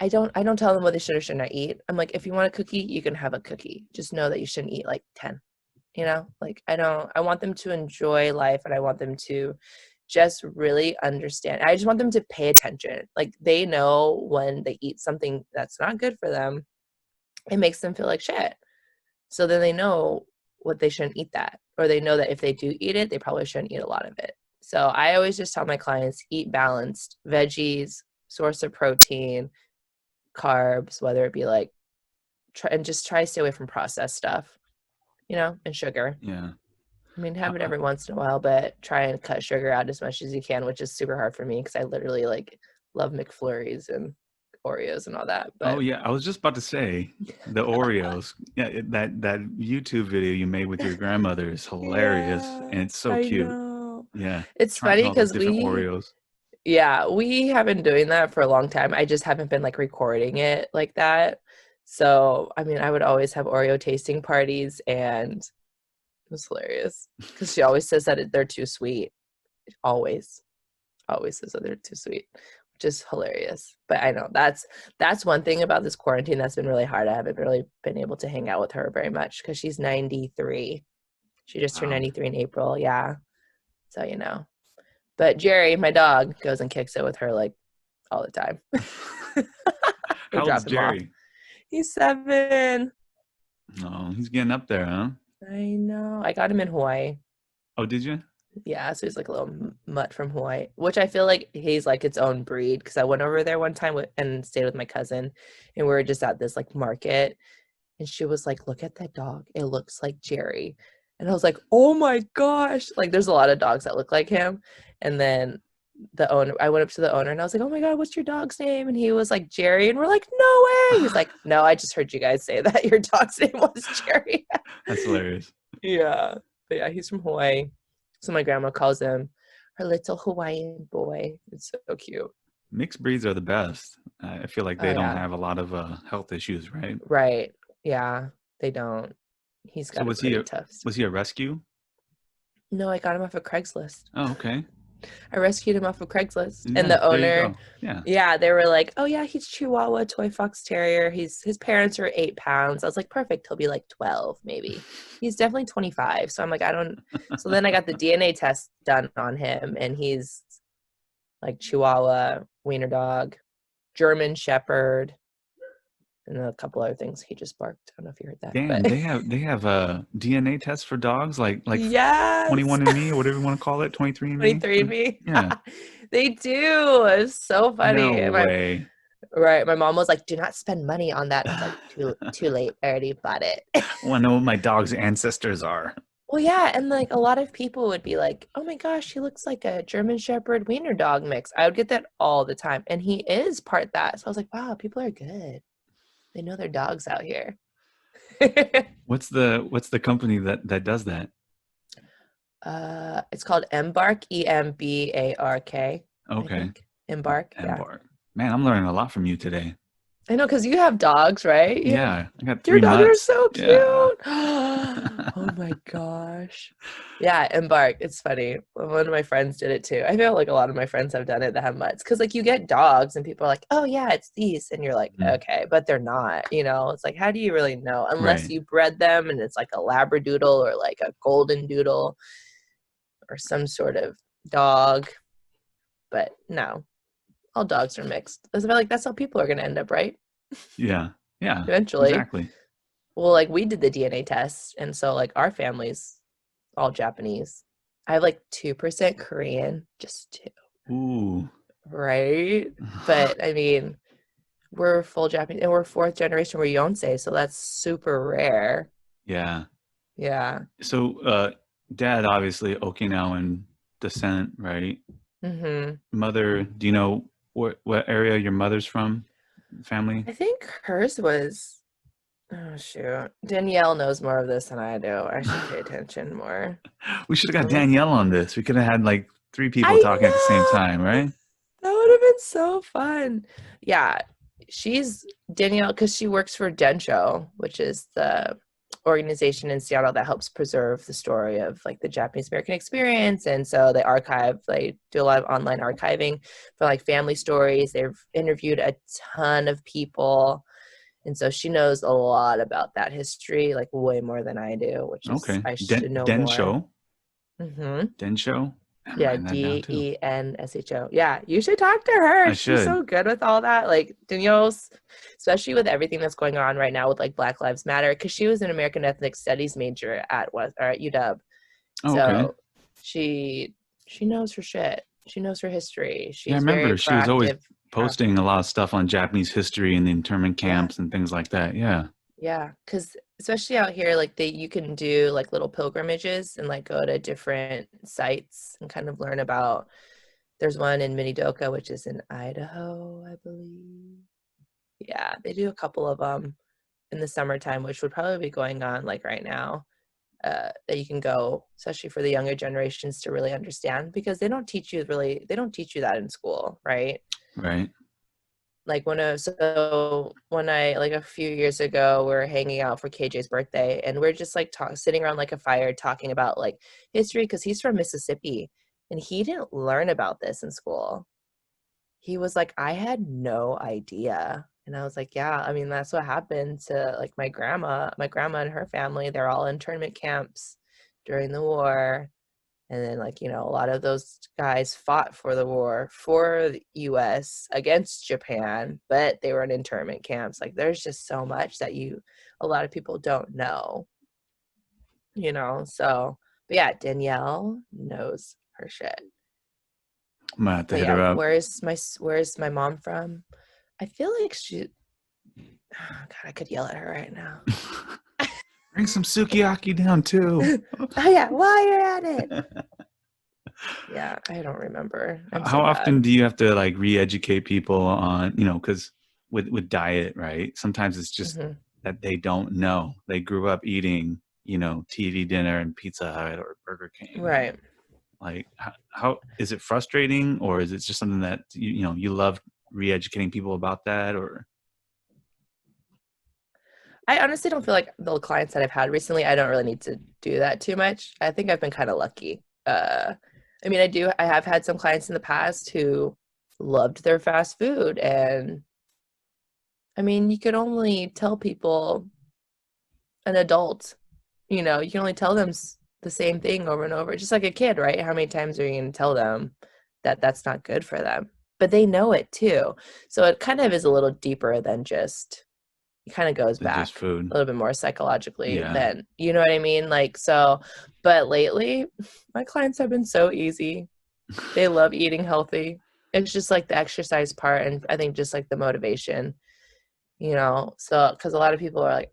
I don't tell them what they should or should not eat. I'm like, if you want a cookie, you can have a cookie. Just know that you shouldn't eat like 10, like I want them to enjoy life, and I want them to just really understand. I just want them to pay attention. Like they know when they eat something that's not good for them, it makes them feel like shit. So then they know what they shouldn't eat that, or they know that if they do eat it, they probably shouldn't eat a lot of it. So I always just tell my clients, eat balanced veggies, source of protein, carbs, whether it be like try to stay away from processed stuff, and sugar. Yeah. Have it every once in a while, but try and cut sugar out as much as you can, which is super hard for me because I literally like love McFlurries and Oreos and all that. But... Oh yeah, I was just about to say the Oreos. Yeah, that YouTube video you made with your grandmother is hilarious, and it's so cute. Know. Yeah, it's funny because Oreos. Yeah, we have been doing that for a long time. I just haven't been like recording it like that. So, I would always have Oreo tasting parties, and it was hilarious because she always says that they're too sweet. Always says that they're too sweet, which is hilarious. But I know that's one thing about this quarantine that's been really hard. I haven't really been able to hang out with her very much because she's 93. She just turned 93 in April. Yeah. So, But Jerry, my dog, goes and kicks it with her like all the time. How old's Jerry? He's 7. Oh, he's getting up there, huh? I know. I got him in Hawaii. Oh, did you? Yeah, so he's like a little mutt from Hawaii, which I feel like he's like its own breed because I went over there one time and stayed with my cousin, and we were just at this like market, and she was like, look at that dog. It looks like Jerry. And I was like, oh my gosh. Like there's a lot of dogs that look like him. And then the owner, I went up to the owner and I was like, oh my God, what's your dog's name? And he was like, Jerry. And we're like, no way. He's like, no, I just heard you guys say that your dog's name was Jerry. That's hilarious. Yeah. But yeah, he's from Hawaii. So my grandma calls him her little Hawaiian boy. It's so cute. Mixed breeds are the best. I feel like they don't have a lot of health issues, right? Right. Yeah, they don't. He's got a pretty tough. Was he a rescue? No, I got him off of Craigslist. Oh, okay. I rescued him off of Craigslist. Yeah, and the owner, yeah, they were like, oh yeah, he's Chihuahua toy fox terrier. His parents are 8 pounds. I was like, perfect. He'll be like 12 maybe. He's definitely 25. So I'm like, so then I got the DNA test done on him, and he's like Chihuahua, wiener dog, German Shepherd, and a couple other things. He just barked. I don't know if you heard that. Damn, but. they have a DNA test for dogs, like yes! 21andMe or whatever you want to call it, 23andMe. 23andMe. Yeah, they do. It's so funny. No way. Right. My mom was like, do not spend money on that. I was like, too late. I already bought it. I want to know what my dog's ancestors are. Well, yeah. And like a lot of people would be like, oh my gosh, he looks like a German Shepherd wiener dog mix. I would get that all the time. And he is part that. So I was like, wow, people are good. They know their dogs out here. What's the company that does that? It's called Embark, EMBARK. Okay. Embark. Yeah. Man, I'm learning a lot from you today. I know, because you have dogs, right? Yeah, I got 3 Your dogs are so cute. Yeah. Oh my gosh. Yeah, Embark. It's funny. One of my friends did it too. I feel like a lot of my friends have done it that have mutts. Because like you get dogs and people are like, oh yeah, it's these. And you're like, okay, but they're not. It's like, how do you really know? Unless you bred them and it's like a Labradoodle or like a Golden Doodle or some sort of dog. But no. All dogs are mixed. I feel like that's how people are going to end up, right? Yeah. Eventually. Exactly. Well, like we did the DNA test, and so like our family's all Japanese. I have like 2% Korean, just 2. Ooh. Right? But I mean, we're full Japanese, and we're 4th generation Ryonsei, so that's super rare. Yeah. Yeah. So, dad obviously Okinawan descent, right? Mm-hmm. Mother, do you know what area your mother's from? Family? I think hers was. Oh shoot! Danielle knows more of this than I do. I should pay attention more. We should have got Danielle on this. We could have had like 3 people talking at the same time, right? That would have been so fun. Yeah, she's Danielle because she works for Densho, which is the organization in Seattle that helps preserve the story of like the Japanese American experience. And so they do a lot of online archiving for like family stories. They've interviewed a ton of people. And so she knows a lot about that history, like way more than I do, which is, I should know Densho. more. Mm-hmm. Densho? Yeah, DENSHO. Yeah, you should talk to her. She's so good with all that. Like Danielle's, especially with everything that's going on right now with like Black Lives Matter, because she was an American Ethnic Studies major at UW. Oh, so okay. she knows her shit. She knows her history. She's I remember she was always posting a lot of stuff on Japanese history and the internment camps and things like that. Yeah. Yeah, because especially out here, like you can do like little pilgrimages and like go to different sites and kind of learn about. There's one in Minidoka, which is in Idaho, I believe. Yeah, they do a couple of them in the summertime, which would probably be going on like right now. That you can go, especially for the younger generations to really understand, because they don't teach you that in school, right? Right. Like when I like a few years ago, we were hanging out for KJ's birthday, and we're just like sitting around like a fire talking about like history, because he's from Mississippi and he didn't learn about this in school. He was like, I had no idea. And I was like, yeah, I mean, that's what happened to like my grandma and her family. They're all in internment camps during the war. And then like, a lot of those guys fought for the war for the US against Japan, but they were in internment camps. Like there's just so much that a lot of people don't know, so, but yeah, Danielle knows her shit. I'm gonna have to hit her up. Where's my mom from? I feel like God, I could yell at her right now. Bring some sukiyaki down too. Oh yeah, while you're at it. Yeah, I don't remember. I'm How so often bad. do you have to like re-educate people on, because with diet, right? Sometimes it's just Hmm. that they don't know. They grew up eating, TV dinner and Pizza Hut or Burger King, and Right. like how is it frustrating, or is it just something that you love re-educating people about that, or I honestly don't feel like the clients that I've had recently, I don't really need to do that too much. I think I've been kind of lucky. I mean, I have had some clients in the past who loved their fast food. And I mean, you could only tell people, an adult, you can only tell them the same thing over and over, just like a kid, right? How many times are you going to tell them that that's not good for them? But they know it too. So it kind of is a little deeper than just, it kind of goes just back food? a little bit more psychologically Yeah, than, you know what I mean? Like, so, but lately, my clients have been so easy. They love eating healthy. It's just like the exercise part, and I think just like the motivation, so because a lot of people are like,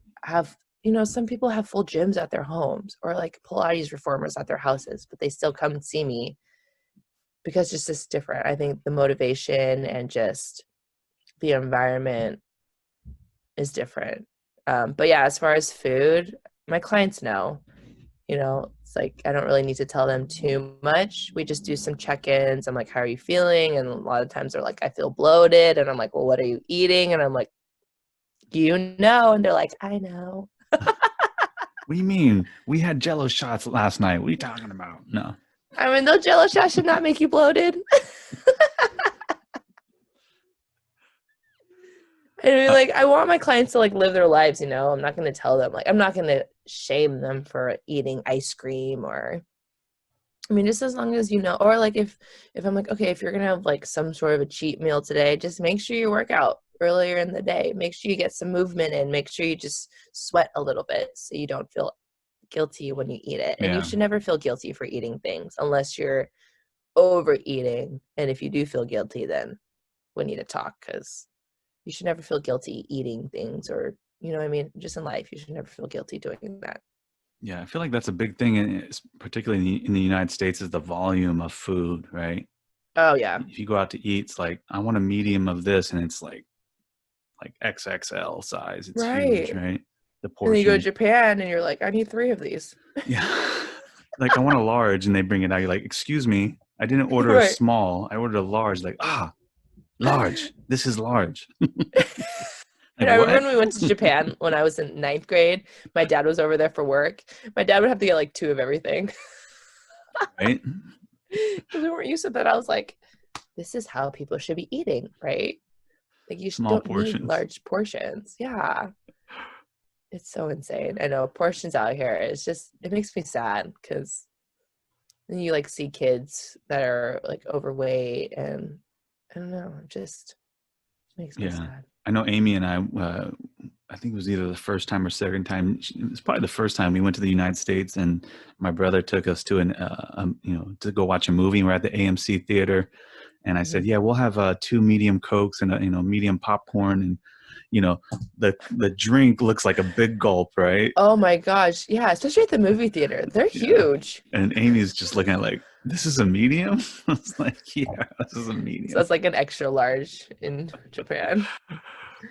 some people have full gyms at their homes, or like Pilates reformers at their houses, but they still come and see me because it's just different. I think the motivation and just the environment is different. But yeah, as far as food, my clients know, it's like I don't really need to tell them too much. We just do some check-ins. I'm like, how are you feeling? And a lot of times they're like, I feel bloated. And I'm like, well, what are you eating? And I'm like, and they're like, I know. what do you mean we had Jello shots last night? What are you talking about? No. I mean, those Jello shots should not make you bloated. I mean, like, I want my clients to like live their lives. I'm not going to tell them, like, I'm not going to shame them for eating ice cream, or I mean, just as long as or like if I'm like, okay, if you're gonna have like some sort of a cheat meal today, just make sure you work out earlier in the day. Make sure you get some movement in. Make sure you just sweat a little bit so you don't feel guilty when you eat it. And you Yeah. should never feel guilty for eating things unless you're overeating. And if you do feel guilty, then we need to talk, because you should never feel guilty eating things, or you know what I mean? Just in life, you should never feel guilty doing that. Yeah, I feel like that's a big thing, particularly in the United States, is the volume of food, right? Oh yeah. If you go out to eat, it's like, I want a medium of this, and it's like XXL size. It's huge, Right. right? The And then you go to portion. Japan and you're like, I need 3 of these. Yeah. Like, I want a large, and they bring it out. You're like, excuse me, I didn't order a Right. small. I ordered a large. Like, large. This is large. Like, I remember what? when we went to Japan when I was in 9th grade. My dad was over there for work. My dad would have to get like 2 of everything Right? because we weren't used to that. I was like, this is how people should be eating, right? Like you Small don't need portions. large portions. Yeah. It's so insane. I know portions out here. It makes me sad, because then you like see kids that are like overweight, and I don't know, it just makes me Yeah. sad. I know Amy and I think it was either the first time or second time. It was probably the first time we went to the United States, and my brother took us to to go watch a movie. We're at the AMC theater, and I said, Mhm. "Yeah, we'll have 2 medium Cokes and a medium popcorn." And the drink looks like a big gulp, right? Oh my gosh. Yeah, especially at the movie theater. They're Yeah. huge. And Amy's just looking at like, "This is a medium." I was like, "Yeah, this is a So medium." it's like an extra large in Japan.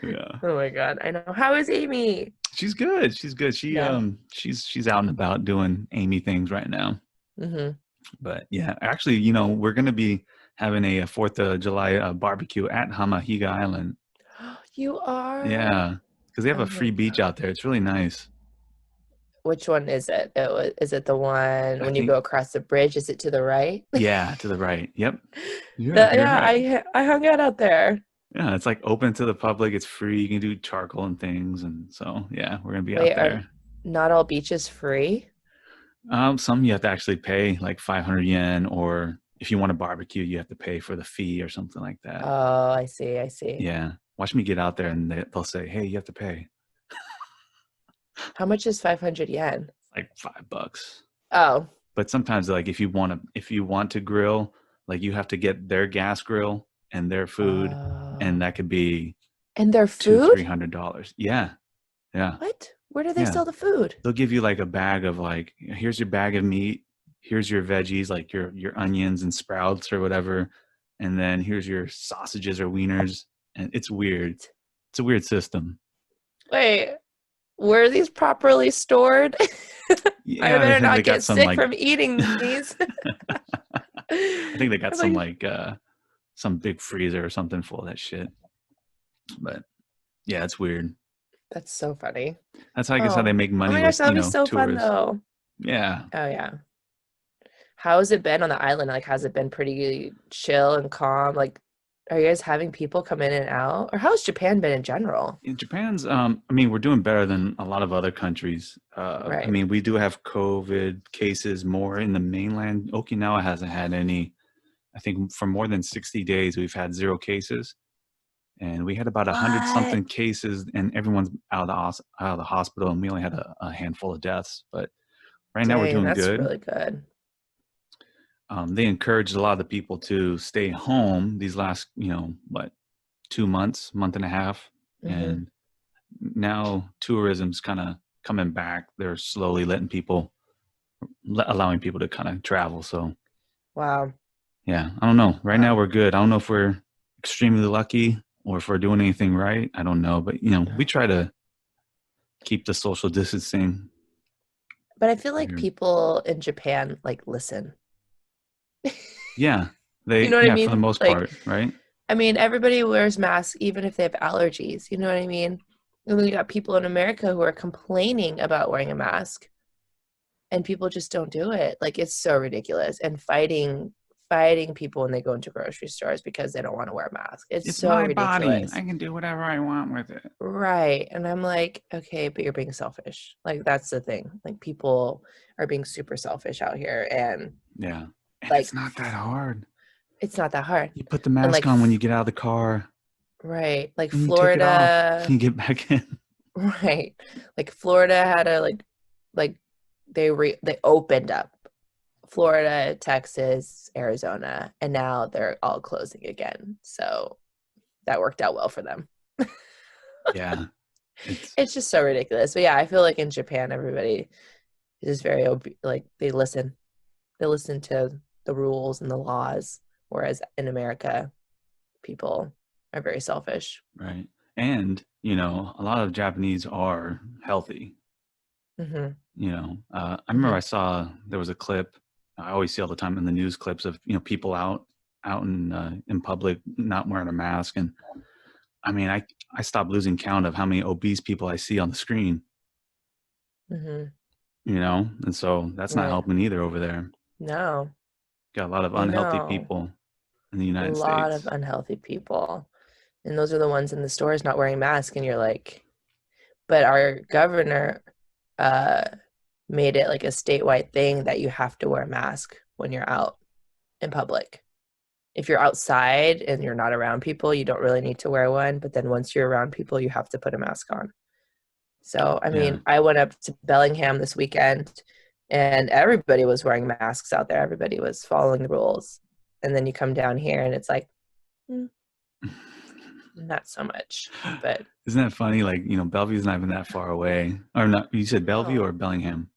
Yeah. Oh my God. I know. How is Amy? She's good. She's good. Yeah. She's out and about doing Amy things right now. Mm-hmm. But yeah, actually, we're going to be having a 4th of July barbecue at Higa Island. You are? Yeah, because they have a Oh my free beach God. out there. It's really nice. Which one is it? Is it the one I when you go think, across the bridge? Is it to the right? yeah, to the right. Yep. Yeah, you're Yeah, right. I hung out there. Yeah, it's like open to the public. It's free. You can do charcoal and things. And so, yeah, we're going to be out Wait, are there. not all beaches free? Some you have to actually pay like 500 yen, or if you want to barbecue, you have to pay for the fee or something like that. Oh, I see. I see. Yeah. Watch me get out there, and they'll say, "Hey, you have to pay How much is 500 yen? like $5." Oh, But sometimes, like, if you want to grill, like, you have to get their gas grill and their food, and that could be and their two, food? $300. Yeah. Yeah. What? Where do they Yeah. sell the food? They'll give you like a bag of like, here's your bag of meat, here's your veggies, like your onions and sprouts or whatever, and then here's your sausages or wieners, and it's weird. It's a weird system. Wait, were these properly stored? Yeah, I better not get some, sick like, from eating these. I think they got I'm some like, some big freezer or something full of that shit. But yeah, it's weird. that's so funny. That's how I guess how they make Oh money my gosh, with, that'd be so fun tourists. though. Yeah. Oh yeah. How has it been on the island? Like, has it been pretty chill and calm? Like, are you guys having people come in and out? Or how's Japan been in general? In Japan's, I mean, we're doing better than a lot of other countries. I Right. mean, we do have COVID cases more in the mainland. Okinawa hasn't had any. I think for more than 60 days, we've had 0 cases. And we had about 100 something What? cases, and everyone's out of the hospital, and we only had a handful of deaths. But right now we're Dang, doing that's good. really good. They encouraged a lot of the people to stay home these last, 2 months, month and a half. Hmm. And now tourism's kind of coming back. They're slowly allowing people to kind of travel. So, Wow. yeah, I don't know. Right now Wow. we're good. I don't know if we're extremely lucky or if we're doing anything right. I don't know. But, we try to keep the social distancing. But I feel like here. people in Japan like listen. Yeah. You know what I For the mean? most Like, part, right? I mean, everybody wears masks even if they have allergies. You know what I mean? And then you got people in America who are complaining about wearing a mask, and people just don't do it. Like, it's so ridiculous. And fighting people when they go into grocery stores because they don't want to wear a mask. It's It's so my body. ridiculous. I can do whatever I want with it. Right. And I'm like, okay, but you're being selfish. Like, that's the thing. Like, people are being super selfish out here, and Yeah. And like, it's not that hard. it's not that hard. You put the And mask like, on when you get out of the car, right, like and you take it off when Florida, you get back in. right, like Florida had a like they opened up Florida, Texas, Arizona, and now they're all closing again. So that worked out well for them. Yeah. It's just so ridiculous. But yeah, I feel like in Japan, everybody is very like they listen to the rules and the laws, whereas in America, people are very selfish. Right. And, a lot of Japanese are healthy. Hmm. I remember I saw there was a clip. I always see all the time in the news clips of, people out in public not wearing a mask. And I mean, I stopped losing count of how many obese people I see on the screen, Hmm. and so that's not Right. helping either over there. No, Got a lot of I unhealthy know. people in the A United lot of States. unhealthy people. And those are the ones in the stores not wearing masks. And you're like, but our governor uh, made it like a statewide thing that you have to wear a mask when you're out in public. If you're outside and you're not around people, you don't really need to wear one. But then once you're around people, you have to put a mask on. So, I Yeah. mean, I went up to Bellingham this weekend and everybody was wearing masks out there. Everybody was following the rules. And then you come down here and it's like, not so much. But Isn't that funny? Like, Bellevue's not even that far away. Or not, you said Bellevue or Bellingham?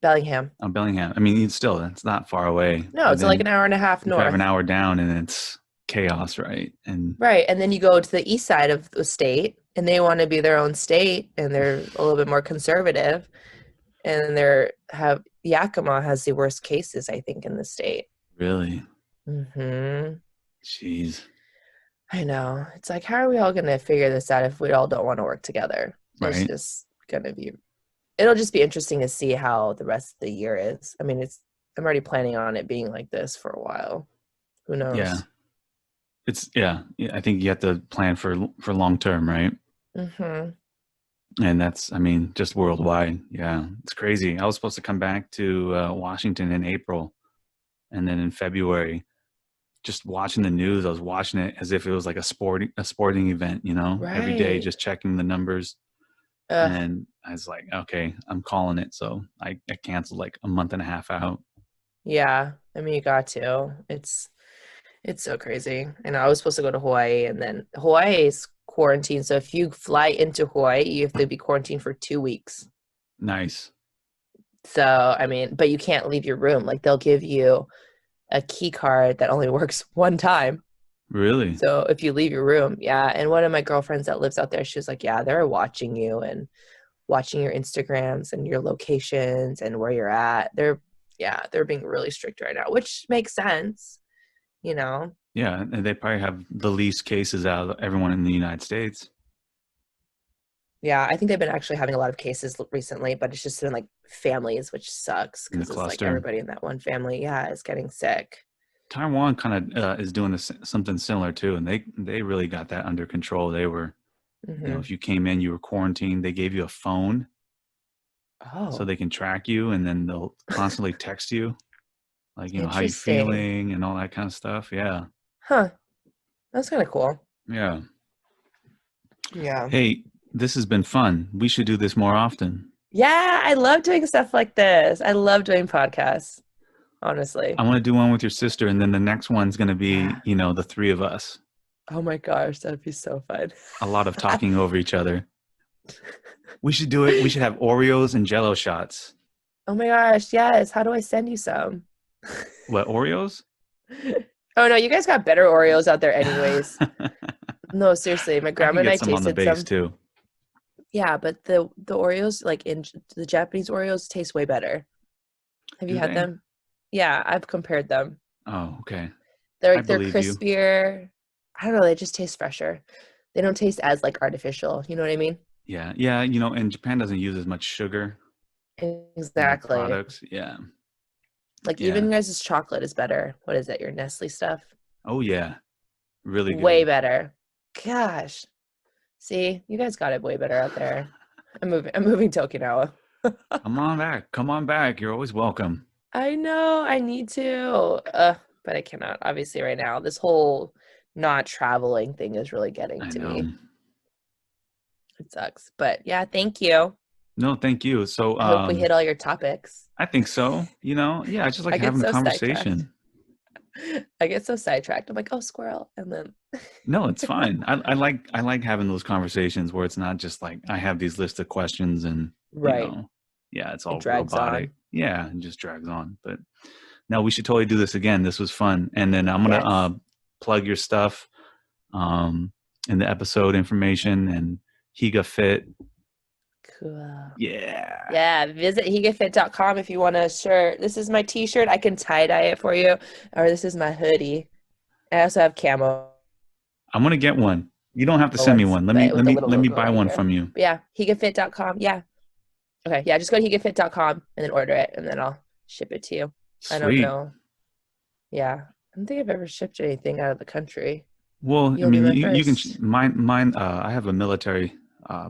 Bellingham. Oh, Bellingham. I mean, still, that's not far away. No, But it's like then an hour and a half you drive north. an hour down and it's chaos, right? And Right. And then you go to the east side of the state and they want to be their own state and they're a little bit more conservative. And Yakima has the worst cases, I think, in the state. really, Mm-hmm. jeez. I know. It's like, how are we all going to figure this out if we all don't want to work together? It's Right. just going to be, it'll just be interesting to see how the rest of the year is. I mean, I'm already planning on it being like this for a while. Who knows? Yeah. Yeah. I think you have to plan for long term, right? Mm-hmm. And that's, I mean, just worldwide. Yeah, it's crazy. I was supposed to come back to Washington in April, and then in February, just watching the news, I was watching it as if it was like a sporting event, every day, Right. just checking the numbers. Ugh. And I was like, okay, I'm calling it. So I canceled like a month and a half out. Yeah. I mean, you got to. It's so crazy. And I was supposed to go to Hawaii, and then Hawaii is quarantine. So if you fly into Hawaii, you have to be quarantined for 2 weeks. Nice. So, I mean, but you can't leave your room. Like they'll give you a key card that only works one time. Really? So if you leave your room, yeah. And one of my girlfriends that lives out there, she was like, yeah, they're watching you and watching your Instagrams and your locations and where you're at. They're being really strict right now, which makes sense, you know? Yeah, and they probably have the least cases out of everyone in the United States. Yeah, I think they've been actually having a lot of cases recently, but it's just been like families, which sucks In the because it's like cluster. everybody in that one family, is getting sick. Taiwan kind of is doing something similar too, and they really got that under control. They were, if you came in, you were quarantined. They gave you a phone, so they can track you, and then they'll constantly text you, like how you feeling and all that kind of stuff. Yeah. Huh. That's kind of cool. Yeah. Yeah. Hey, this has been fun. We should do this more often. Yeah, I love doing stuff like this. I love doing podcasts, honestly. I want to do one with your sister, and then the next one's going to be, the three of us. Oh my gosh, that'd be so fun. A lot of talking over each other. We should do it. We should have Oreos and Jello shots. Oh my gosh, yes. How do I send you some? What, Oreos? Oh no, you guys got better Oreos out there anyways. No, seriously, my grandma and I tasted on the base too. Yeah, but the Oreos, like in the Japanese Oreos, taste way better. Have you had them? Yeah, I've compared them. Oh, okay. They're crispier. I don't know, they just taste fresher. They don't taste as like artificial, you know what I mean? Yeah. Yeah, and Japan doesn't use as much sugar. Exactly. Products. Yeah. Like even your guys' chocolate is better. What is it? Your Nestle stuff? Oh yeah. Really good. Way better. Gosh. See, you guys got it way better out there. I'm moving to Okinawa. Come on back. You're always welcome. I know. I need to. But I cannot. Obviously right now. This whole not traveling thing is really getting to me. It sucks. But yeah, thank you. No, thank you. So I hope we hit all your topics. I think so. I just like having a conversation. I get so sidetracked. I'm like, oh, squirrel. And then no, it's fine. I like having those conversations where it's not just like I have these list of questions and it's all robotic. Yeah, it just drags on. But no, we should totally do this again. This was fun. And then I'm gonna plug your stuff in the episode information and Higa Fit. Cool. Yeah. Yeah. Visit higafit.com if you want a shirt. This is my t-shirt. I can tie-dye it for you. Or this is my hoodie. I also have camo. I'm gonna get one. You don't have to send me one. Let me buy one from you. But yeah, higafit.com. Yeah. Okay. Yeah, just go to higafit.com and then order it and then I'll ship it to you. Sweet. I don't know. Yeah. I don't think I've ever shipped anything out of the country. Well, I mean, you can mine I have a military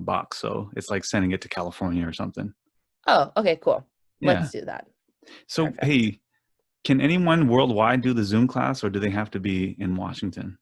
box, so it's like sending it to California or something. Oh, okay, cool. Let's do that. So perfect. Hey, can anyone worldwide do the Zoom class or do they have to be in Washington?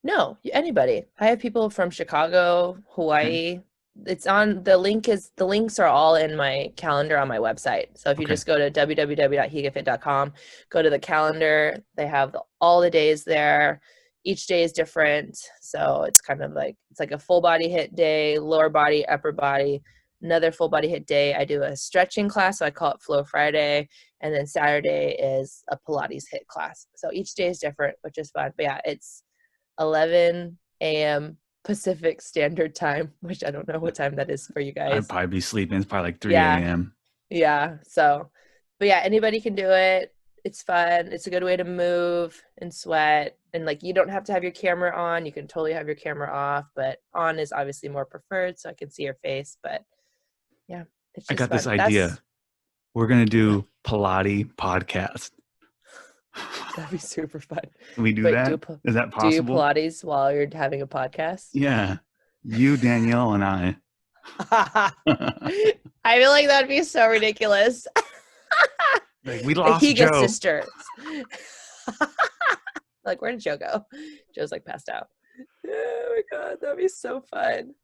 No, anybody. I have people from Chicago, Hawaii. Okay. It's on the links are all in my calendar on my website. So if you just go to www.higafit.com, go to the calendar, they have all the days there. Each day is different. So it's kind of like, it's like a full body hit day, lower body, upper body, another full body hit day. I do a stretching class. So I call it Flow Friday. And then Saturday is a Pilates hit class. So each day is different, which is fun. But yeah, it's 11 a.m. Pacific Standard Time, which I don't know what time that is for you guys. I'd probably be sleeping. It's probably like 3 a.m. Yeah. So, but yeah, anybody can do it. It's fun. It's a good way to move and sweat. And like, you don't have to have your camera on. You can totally have your camera off, but on is obviously more preferred. So I can see your face, but yeah. It's just I got this idea. We're going to do Pilates podcast. That'd be super fun. Can we do that? Is that possible? Do you Pilates while you're having a podcast? Yeah. You, Danielle, and I. I feel like that'd be so ridiculous. Like, we lost the Higa Joe. Sisters. Like, where did Joe go? Joe's like passed out. Oh my God, that'd be so fun.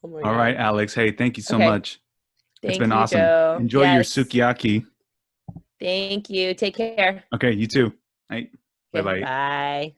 Oh my God. All right, Alex. Hey, thank you so much. It's been awesome. Joe. Enjoy your sukiyaki. Thank you. Take care. Okay, you too. Bye. Bye-bye. Bye.